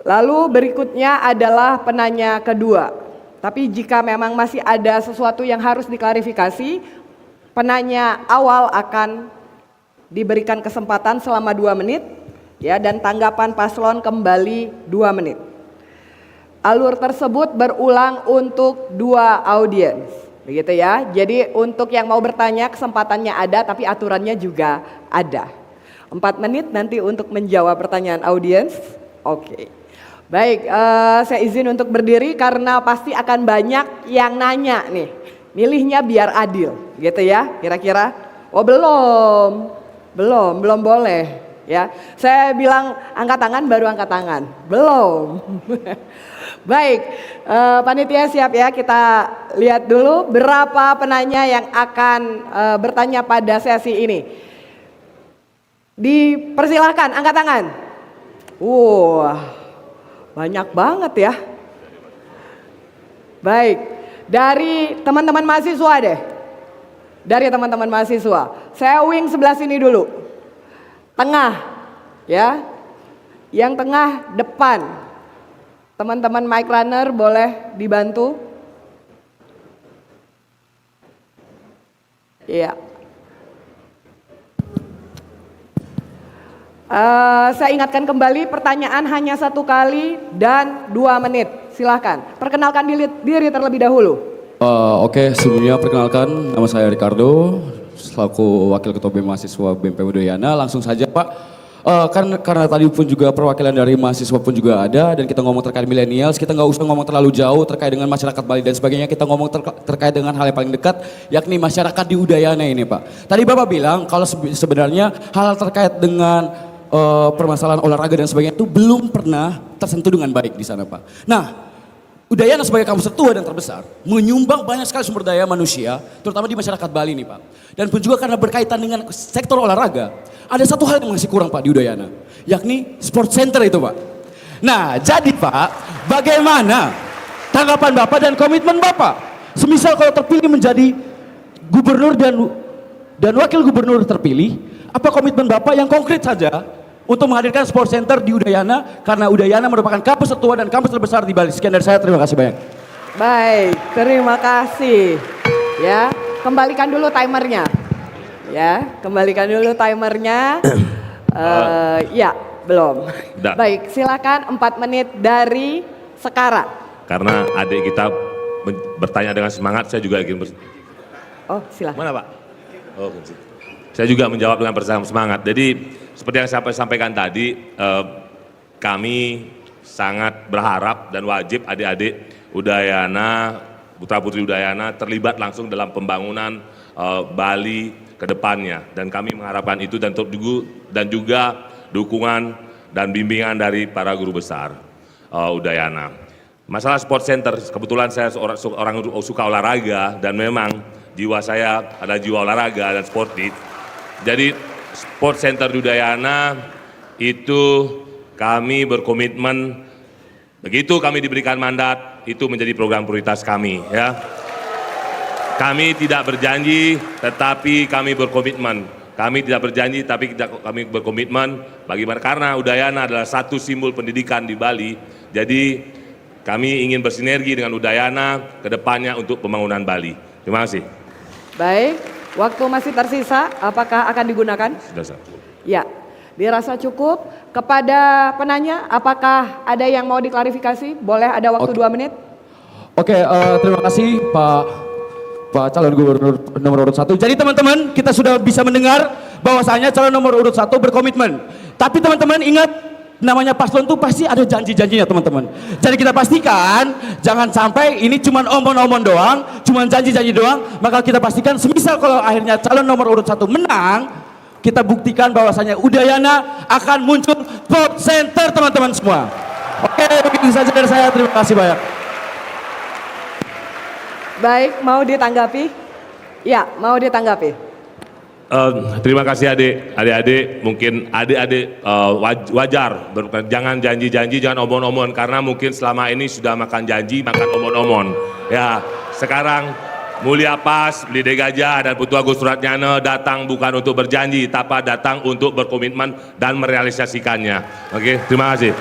Lalu berikutnya adalah penanya kedua. Tapi jika memang masih ada sesuatu yang harus diklarifikasi, penanya awal akan diberikan kesempatan selama 2 menit, ya, dan tanggapan paslon kembali 2 menit. Alur tersebut berulang untuk 2 audiens, begitu ya. Jadi untuk yang mau bertanya kesempatannya ada, tapi aturannya juga ada. 4 menit nanti untuk menjawab pertanyaan audiens. Oke. Baik, saya izin untuk berdiri karena pasti akan banyak yang nanya nih. Milihnya biar adil, gitu ya, kira-kira. Oh belum boleh, ya. Saya bilang angkat tangan baru angkat tangan, belum. Baik, panitia siap ya, kita lihat dulu berapa penanya yang akan bertanya pada sesi ini. Dipersilahkan angkat tangan. Wah. Banyak banget ya. Baik, dari teman-teman mahasiswa deh. Dari teman-teman mahasiswa. Saya wing sebelah sini dulu. Tengah, ya. Yang tengah depan. Teman-teman mic runner boleh dibantu. Iya. Saya ingatkan kembali, pertanyaan hanya 1 kali dan 2 menit. Silahkan, perkenalkan diri terlebih dahulu. Oke, sebelumnya perkenalkan, nama saya Ricardo, selaku Wakil Ketua BEM Mahasiswa BMP Udayana. Langsung saja Pak, karena tadi pun juga perwakilan dari mahasiswa pun juga ada, dan kita ngomong terkait millennials, kita nggak usah ngomong terlalu jauh terkait dengan masyarakat Bali dan sebagainya, kita ngomong terkait dengan hal yang paling dekat, yakni masyarakat di Udayana ini Pak. Tadi Bapak bilang kalau sebenarnya hal terkait dengan permasalahan olahraga dan sebagainya itu belum pernah tersentuh dengan baik di sana Pak. Nah, Udayana sebagai kampus tertua dan terbesar menyumbang banyak sekali sumber daya manusia, terutama di masyarakat Bali nih Pak. Dan pun juga karena berkaitan dengan sektor olahraga, ada satu hal yang masih kurang Pak di Udayana, yakni sport center itu Pak. Nah, jadi Pak, bagaimana tanggapan Bapak dan komitmen Bapak? Semisal kalau terpilih menjadi gubernur dan wakil gubernur terpilih, apa komitmen Bapak yang konkret saja untuk menghadirkan sport center di Udayana, karena Udayana merupakan kampus tertua dan kampus terbesar di Bali. Sekian dari saya, terima kasih banyak. Baik, terima kasih. Ya, kembalikan dulu timernya. Ya, kembalikan dulu timernya. Ya, belum. Baik, silakan 4 menit dari sekarang. Karena adik kita bertanya dengan semangat, saya juga ingin Oh, silakan. Mana Pak? Oh, saya juga menjawab dengan semangat. Jadi seperti yang saya sampaikan tadi, kami sangat berharap dan wajib adik-adik Udayana, putra-putri Udayana terlibat langsung dalam pembangunan Bali ke depannya. Dan kami mengharapkan itu dan juga dukungan dan bimbingan dari para guru besar Udayana. Masalah sport center, kebetulan saya orang suka olahraga dan memang jiwa saya ada jiwa olahraga dan sportif. Jadi sport center di Udayana itu kami berkomitmen, begitu kami diberikan mandat, itu menjadi program prioritas kami ya. Kami tidak berjanji tetapi kami berkomitmen. Kami tidak berjanji tapi kami berkomitmen bagaimana, karena Udayana adalah satu simbol pendidikan di Bali. Jadi kami ingin bersinergi dengan Udayana ke depannya untuk pembangunan Bali. Terima kasih. Baik. Waktu masih tersisa, apakah akan digunakan? Sudah. Ya, dirasa cukup. Kepada penanya, apakah ada yang mau diklarifikasi? Boleh, ada waktu 2 menit. Oke, terima kasih Pak calon gubernur nomor urut 1. Jadi teman-teman, kita sudah bisa mendengar bahwasanya calon nomor urut 1 berkomitmen. Tapi teman-teman ingat, namanya paslon tuh pasti ada janji-janjinya teman-teman. Jadi kita pastikan jangan sampai ini cuma omong-omong doang, cuma janji-janji doang. Maka kita pastikan semisal kalau akhirnya calon nomor urut 1 menang, kita buktikan bahwasanya Udayana akan muncul sport center teman-teman semua. Oke, begitu saja dari saya. Terima kasih banyak. Baik, mau ditanggapi? Ya, mau ditanggapi. Terima kasih adik-adik, mungkin adik-adik wajar, jangan janji-janji, jangan omong-omong, karena mungkin selama ini sudah makan janji, makan omong-omong. Ya, sekarang Mulia Pas, Lide Gajah dan Putu Agus Suratnyana datang bukan untuk berjanji, tapi datang untuk berkomitmen dan merealisasikannya. Oke, terima kasih.